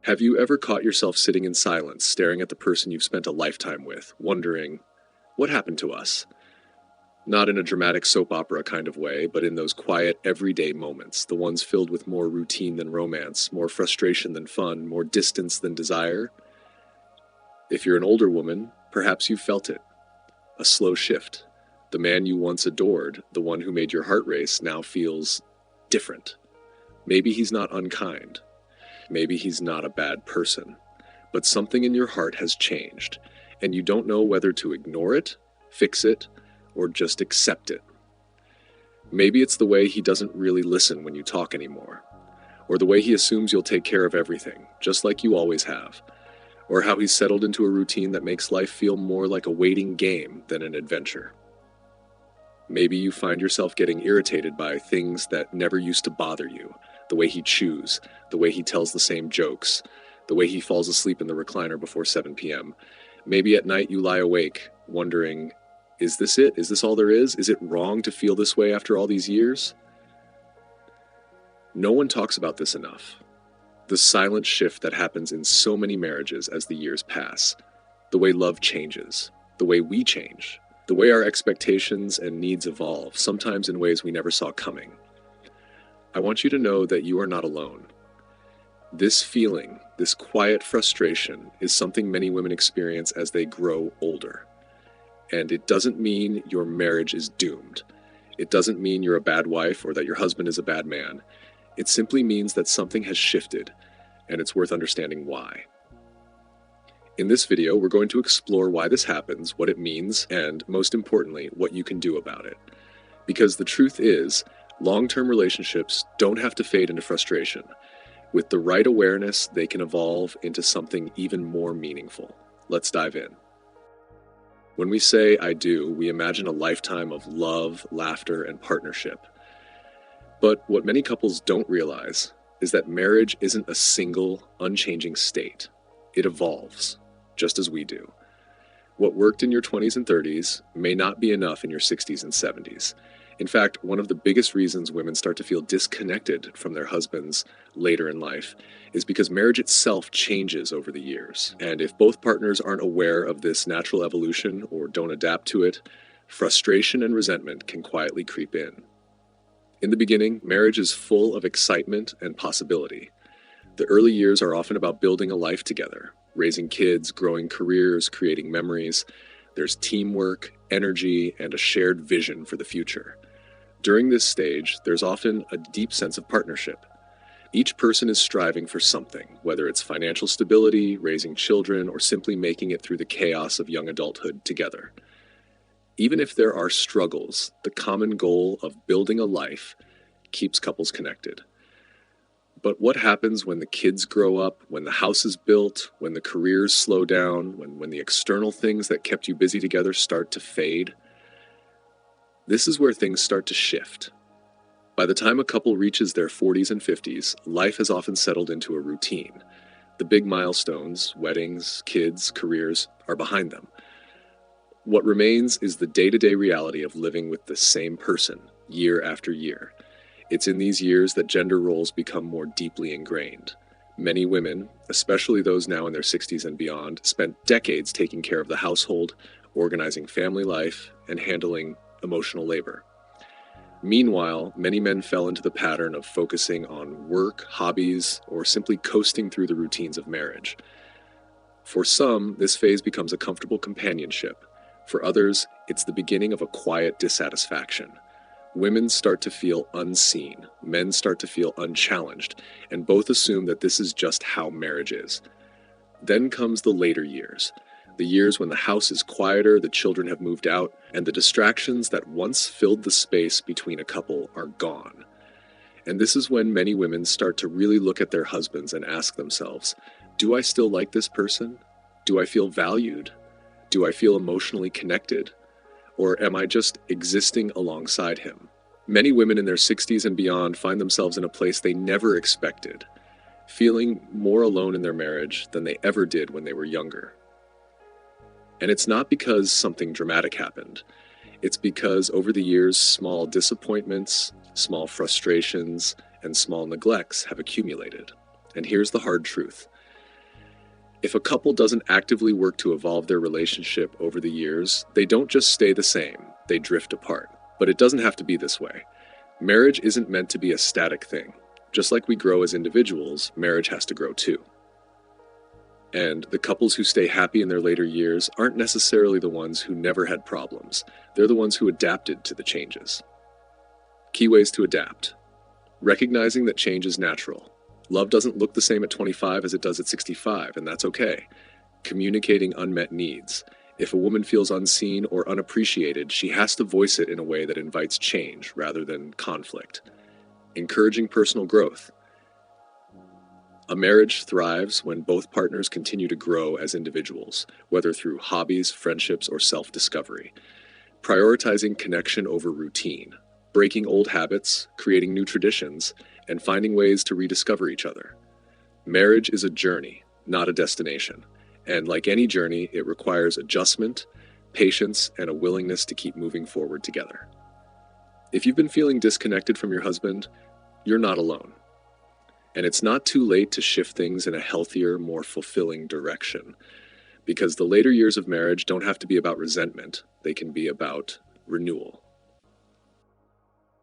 Have you ever caught yourself sitting in silence, staring at the person you've spent a lifetime with, wondering, what happened to us? Not in a dramatic soap opera kind of way, but in those quiet, everyday moments, the ones filled with more routine than romance, more frustration than fun, more distance than desire. If you're an older woman, perhaps you've felt it. A slow shift. The man you once adored, the one who made your heart race, now feels different. Maybe he's not unkind. Maybe he's not a bad person. But something in your heart has changed, and you don't know whether to ignore it, fix it, or just accept it. Maybe it's the way he doesn't really listen when you talk anymore, or the way he assumes you'll take care of everything, just like you always have, or how he's settled into a routine that makes life feel more like a waiting game than an adventure. Maybe you find yourself getting irritated by things that never used to bother you, the way he chews, the way he tells the same jokes, the way he falls asleep in the recliner before 7 p.m. Maybe at night you lie awake, wondering, is this it? Is this all there is? Is it wrong to feel this way after all these years? No one talks about this enough. The silent shift that happens in so many marriages as the years pass. The way love changes. The way we change. The way our expectations and needs evolve, sometimes in ways we never saw coming. I want you to know that you are not alone. This feeling, this quiet frustration, is something many women experience as they grow older. And it doesn't mean your marriage is doomed. It doesn't mean you're a bad wife or that your husband is a bad man. It simply means that something has shifted, and it's worth understanding why. In this video, we're going to explore why this happens, what it means, and most importantly, what you can do about it. Because the truth is, long-term relationships don't have to fade into frustration. With the right awareness, they can evolve into something even more meaningful. Let's dive in. When we say "I do," we imagine a lifetime of love, laughter, and partnership. But what many couples don't realize is that marriage isn't a single, unchanging state. It evolves, just as we do. What worked in your 20s and 30s may not be enough in your 60s and 70s. In fact, one of the biggest reasons women start to feel disconnected from their husbands later in life is because marriage itself changes over the years. And if both partners aren't aware of this natural evolution or don't adapt to it, frustration and resentment can quietly creep in. In the beginning, marriage is full of excitement and possibility. The early years are often about building a life together, raising kids, growing careers, creating memories. There's teamwork, energy, and a shared vision for the future. During this stage, there's often a deep sense of partnership. Each person is striving for something, whether it's financial stability, raising children, or simply making it through the chaos of young adulthood together. Even if there are struggles, the common goal of building a life keeps couples connected. But what happens when the kids grow up, when the house is built, when the careers slow down, when the external things that kept you busy together start to fade? This is where things start to shift. By the time a couple reaches their 40s and 50s, life has often settled into a routine. The big milestones, weddings, kids, careers, are behind them. What remains is the day-to-day reality of living with the same person, year after year. It's in these years that gender roles become more deeply ingrained. Many women, especially those now in their 60s and beyond, spent decades taking care of the household, organizing family life, and handling emotional labor. Meanwhile, many men fell into the pattern of focusing on work, hobbies, or simply coasting through the routines of marriage. For some, this phase becomes a comfortable companionship. For others, it's the beginning of a quiet dissatisfaction. Women start to feel unseen, men start to feel unchallenged, and both assume that this is just how marriage is. Then comes the later years. The years when the house is quieter, the children have moved out, and the distractions that once filled the space between a couple are gone. And this is when many women start to really look at their husbands and ask themselves, do I still like this person? Do I feel valued? Do I feel emotionally connected? Or am I just existing alongside him? Many women in their 60s and beyond find themselves in a place they never expected, feeling more alone in their marriage than they ever did when they were younger. And it's not because something dramatic happened. It's because over the years, small disappointments, small frustrations, and small neglects have accumulated. And here's the hard truth. If a couple doesn't actively work to evolve their relationship over the years, they don't just stay the same, they drift apart. But it doesn't have to be this way. Marriage isn't meant to be a static thing. Just like we grow as individuals, marriage has to grow too. And the couples who stay happy in their later years aren't necessarily the ones who never had problems. They're the ones who adapted to the changes. Key ways to adapt. Recognizing that change is natural. Love doesn't look the same at 25 as it does at 65, and that's okay. Communicating unmet needs. If a woman feels unseen or unappreciated, she has to voice it in a way that invites change rather than conflict. Encouraging personal growth. A marriage thrives when both partners continue to grow as individuals, whether through hobbies, friendships, or self-discovery. Prioritizing connection over routine. Breaking old habits, creating new traditions, and finding ways to rediscover each other. Marriage is a journey, not a destination. And like any journey, it requires adjustment, patience, and a willingness to keep moving forward together. If you've been feeling disconnected from your husband, you're not alone. And it's not too late to shift things in a healthier, more fulfilling direction. Because the later years of marriage don't have to be about resentment, they can be about renewal.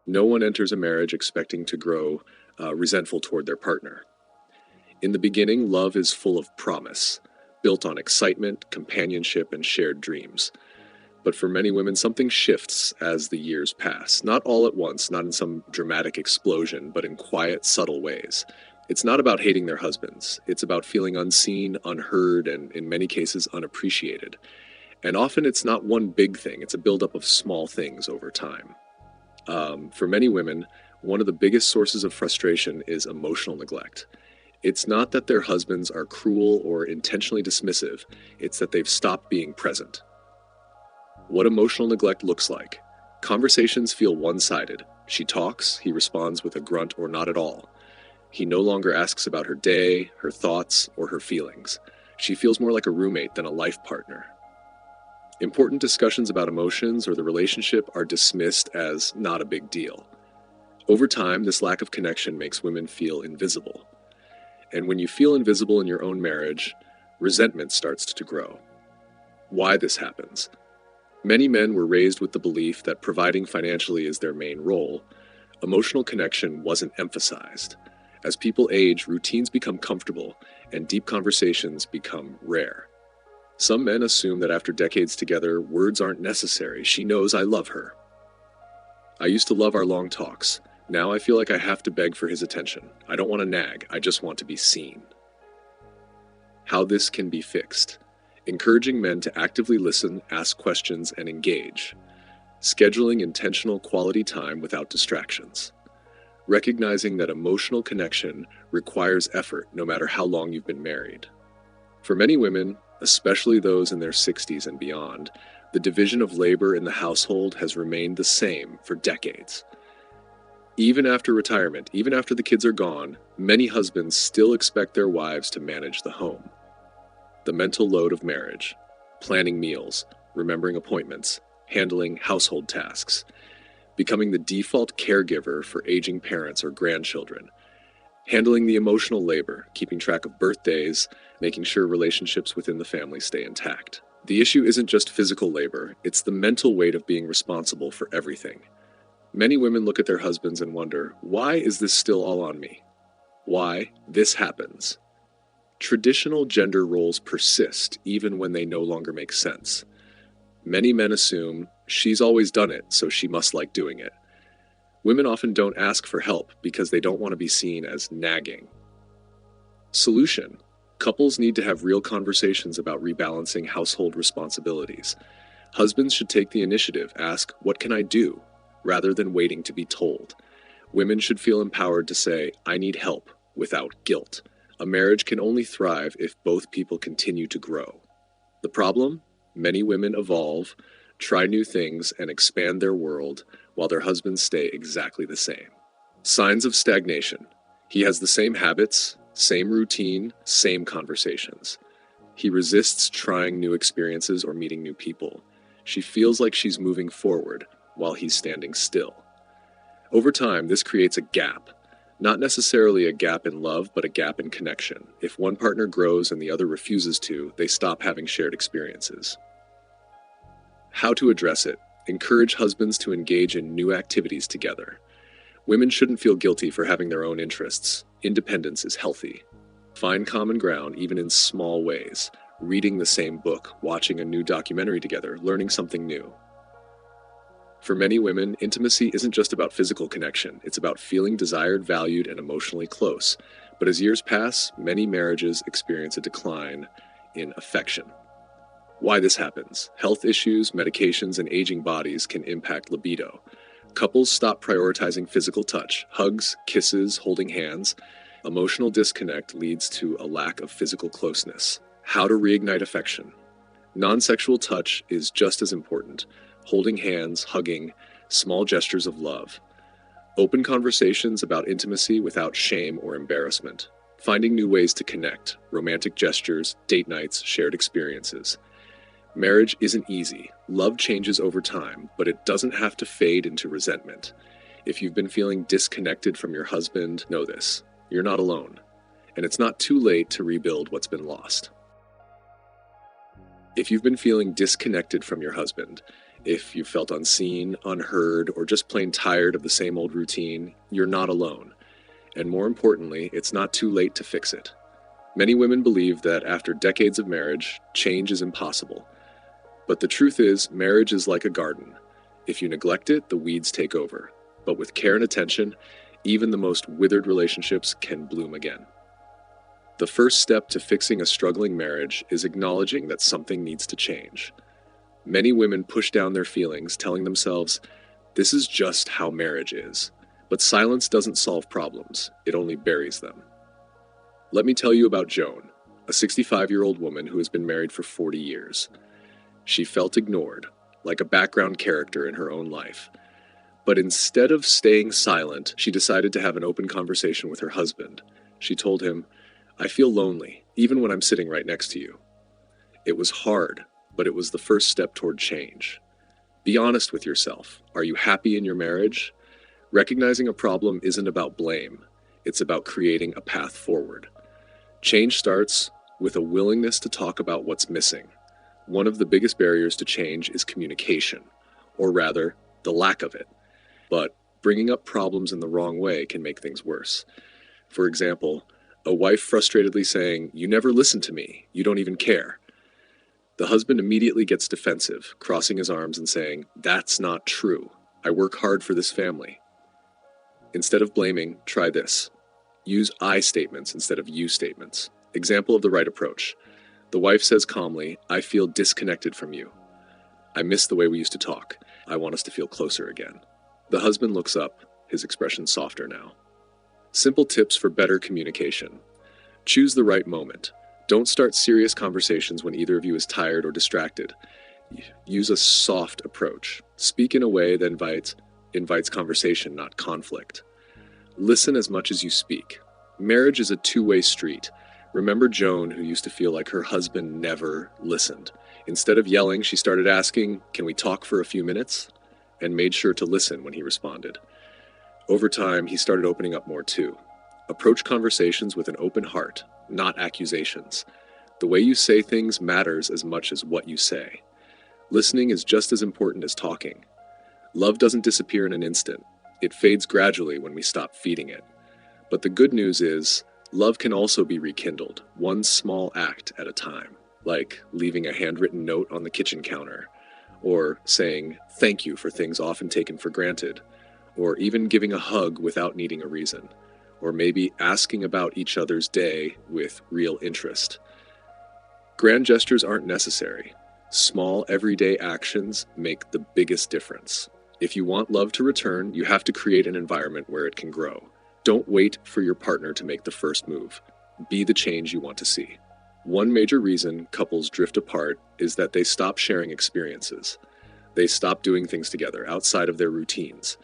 No one enters a marriage expecting to grow resentful toward their partner. In the beginning, love is full of promise, built on excitement, companionship, and shared dreams. But for many women, something shifts as the years pass. Not all at once, not in some dramatic explosion, but in quiet, subtle ways. It's not about hating their husbands. It's about feeling unseen, unheard, and in many cases, unappreciated. And often it's not one big thing. It's a buildup of small things over time. For many women, one of the biggest sources of frustration is emotional neglect. It's not that their husbands are cruel or intentionally dismissive, it's that they've stopped being present. What emotional neglect looks like. Conversations feel one-sided. She talks, he responds with a grunt or not at all. He no longer asks about her day, her thoughts, or her feelings. She feels more like a roommate than a life partner. Important discussions about emotions or the relationship are dismissed as not a big deal. Over time, this lack of connection makes women feel invisible. And when you feel invisible in your own marriage, resentment starts to grow. Why this happens? Many men were raised with the belief that providing financially is their main role. Emotional connection wasn't emphasized. As people age, routines become comfortable, and deep conversations become rare. Some men assume that after decades together, words aren't necessary. She knows I love her. I used to love our long talks. Now I feel like I have to beg for his attention. I don't want to nag, I just want to be seen. How this can be fixed. Encouraging men to actively listen, ask questions, and engage. Scheduling intentional quality time without distractions. Recognizing that emotional connection requires effort no matter how long you've been married. For many women, especially those in their 60s and beyond, the division of labor in the household has remained the same for decades. Even after retirement, even after the kids are gone, many husbands still expect their wives to manage the home. The mental load of marriage, planning meals, remembering appointments, handling household tasks, becoming the default caregiver for aging parents or grandchildren, handling the emotional labor, keeping track of birthdays, making sure relationships within the family stay intact. The issue isn't just physical labor, it's the mental weight of being responsible for everything. Many women look at their husbands and wonder, why is this still all on me? Why this happens? Traditional gender roles persist even when they no longer make sense. Many men assume she's always done it, so she must like doing it. Women often don't ask for help because they don't want to be seen as nagging. Solution: couples need to have real conversations about rebalancing household responsibilities. Husbands should take the initiative, ask, "What can I do?" rather than waiting to be told. Women should feel empowered to say, "I need help," without guilt. A marriage can only thrive if both people continue to grow. The problem? Many women evolve, try new things, and expand their world while their husbands stay exactly the same. Signs of stagnation. He has the same habits, same routine, same conversations. He resists trying new experiences or meeting new people. She feels like she's moving forward while he's standing still. Over time, this creates a gap. Not necessarily a gap in love, but a gap in connection. If one partner grows and the other refuses to, they stop having shared experiences. How to address it. Encourage husbands to engage in new activities together. Women shouldn't feel guilty for having their own interests. Independence is healthy. Find common ground even in small ways. Reading the same book, watching a new documentary together, learning something new. For many women, intimacy isn't just about physical connection. It's about feeling desired, valued, and emotionally close. But as years pass, many marriages experience a decline in affection. Why this happens? Health issues, medications, and aging bodies can impact libido. Couples stop prioritizing physical touch, hugs, kisses, holding hands. Emotional disconnect leads to a lack of physical closeness. How to reignite affection. Non-sexual touch is just as important. Holding hands, hugging, small gestures of love. Open conversations about intimacy without shame or embarrassment. Finding new ways to connect, romantic gestures, date nights, shared experiences. Marriage isn't easy. Love changes over time, but it doesn't have to fade into resentment. If you've been feeling disconnected from your husband, know this. You're not alone. And it's not too late to rebuild what's been lost. If you've been feeling disconnected from your husband, if you felt unseen, unheard, or just plain tired of the same old routine, you're not alone. And more importantly, it's not too late to fix it. Many women believe that after decades of marriage, change is impossible. But the truth is, marriage is like a garden. If you neglect it, the weeds take over. But with care and attention, even the most withered relationships can bloom again. The first step to fixing a struggling marriage is acknowledging that something needs to change. Many women push down their feelings, telling themselves, this is just how marriage is. But silence doesn't solve problems, it only buries them. Let me tell you about Joan, a 65-year-old woman who has been married for 40 years. She felt ignored, like a background character in her own life. But instead of staying silent, she decided to have an open conversation with her husband. She told him, I feel lonely, even when I'm sitting right next to you. It was hard, but it was the first step toward change. Be honest with yourself. Are you happy in your marriage? Recognizing a problem isn't about blame. It's about creating a path forward. Change starts with a willingness to talk about what's missing. One of the biggest barriers to change is communication, or rather, the lack of it. But bringing up problems in the wrong way can make things worse. For example, a wife frustratedly saying, you never listen to me, you don't even care. The husband immediately gets defensive, crossing his arms and saying, that's not true. I work hard for this family. Instead of blaming, try this. Use I statements instead of you statements. Example of the right approach. The wife says calmly, I feel disconnected from you. I miss the way we used to talk. I want us to feel closer again. The husband looks up, his expression softer now. Simple tips for better communication. Choose the right moment. Don't start serious conversations when either of you is tired or distracted. Use a soft approach. Speak in a way that invites conversation, not conflict. Listen as much as you speak. Marriage is a two-way street. Remember Joan, who used to feel like her husband never listened. Instead of yelling, she started asking, can we talk for a few minutes? And made sure to listen when he responded. Over time, he started opening up more too. Approach conversations with an open heart, not accusations. The way you say things matters as much as what you say. Listening is just as important as talking. Love doesn't disappear in an instant. It fades gradually when we stop feeding it. But the good news is, love can also be rekindled, one small act at a time, like leaving a handwritten note on the kitchen counter, or saying thank you for things often taken for granted, or even giving a hug without needing a reason, or maybe asking about each other's day with real interest. Grand gestures aren't necessary. Small, everyday actions make the biggest difference. If you want love to return, you have to create an environment where it can grow. Don't wait for your partner to make the first move. Be the change you want to see. One major reason couples drift apart is that they stop sharing experiences. They stop doing things together outside of their routines.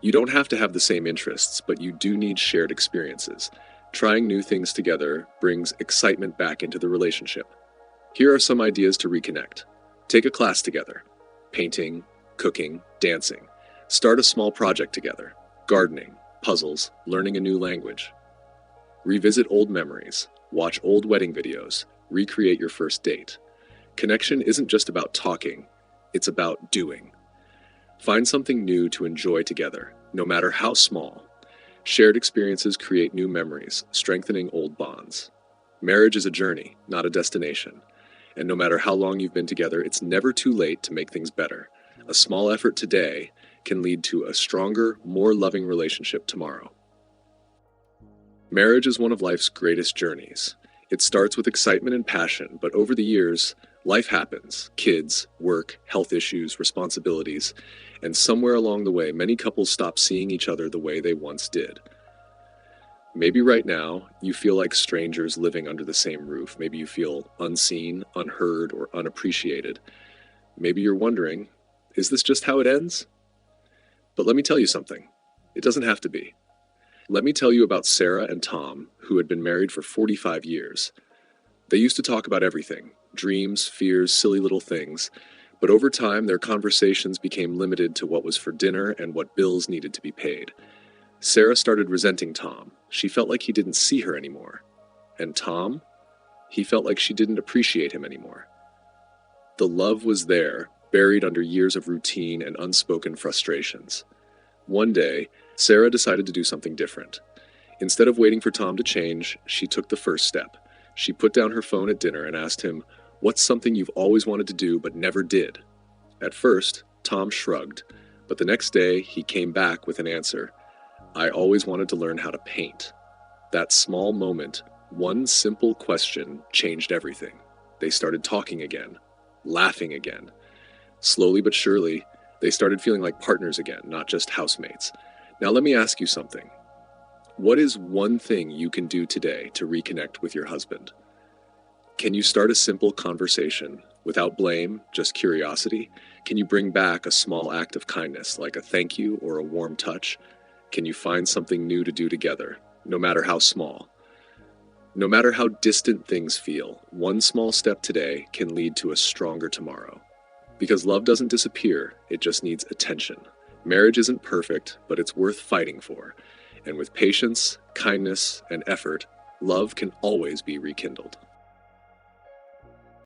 You don't have to have the same interests, but you do need shared experiences. Trying new things together brings excitement back into the relationship. Here are some ideas to reconnect. Take a class together. Painting, cooking, dancing. Start a small project together. Gardening. puzzles, learning a new language. Revisit old memories, watch old wedding videos, recreate your first date. Connection isn't just about talking, it's about doing. Find something new to enjoy together, no matter how small. Shared experiences create new memories, strengthening old bonds. Marriage is a journey, not a destination. And no matter how long you've been together, it's never too late to make things better. A small effort today can lead to a stronger, more loving relationship tomorrow. Marriage is one of life's greatest journeys. It starts with excitement and passion, but over the years, life happens. Kids, work, health issues, responsibilities, and somewhere along the way, many couples stop seeing each other the way they once did. Maybe right now, you feel like strangers living under the same roof. Maybe you feel unseen, unheard, or unappreciated. Maybe you're wondering, is this just how it ends? But let me tell you something. It doesn't have to be. Let me tell you about Sarah and Tom, who had been married for 45 years. They used to talk about everything, dreams, fears, silly little things, but over time their conversations became limited to what was for dinner and what bills needed to be paid. Sarah started resenting Tom. She felt like he didn't see her anymore. And Tom? He felt like she didn't appreciate him anymore. The love was there, buried under years of routine and unspoken frustrations. One day, Sarah decided to do something different. Instead of waiting for Tom to change, she took the first step. She put down her phone at dinner and asked him, "What's something you've always wanted to do but never did?" At first, Tom shrugged, but the next day he came back with an answer. "I always wanted to learn how to paint." That small moment, one simple question, changed everything. They started talking again, laughing again. Slowly but surely, they started feeling like partners again, not just housemates. Now let me ask you something. What is one thing you can do today to reconnect with your husband? Can you start a simple conversation without blame, just curiosity? Can you bring back a small act of kindness, like a thank you or a warm touch? Can you find something new to do together, no matter how small? No matter how distant things feel, one small step today can lead to a stronger tomorrow. Because love doesn't disappear, it just needs attention. Marriage isn't perfect, but it's worth fighting for. And with patience, kindness, and effort, love can always be rekindled.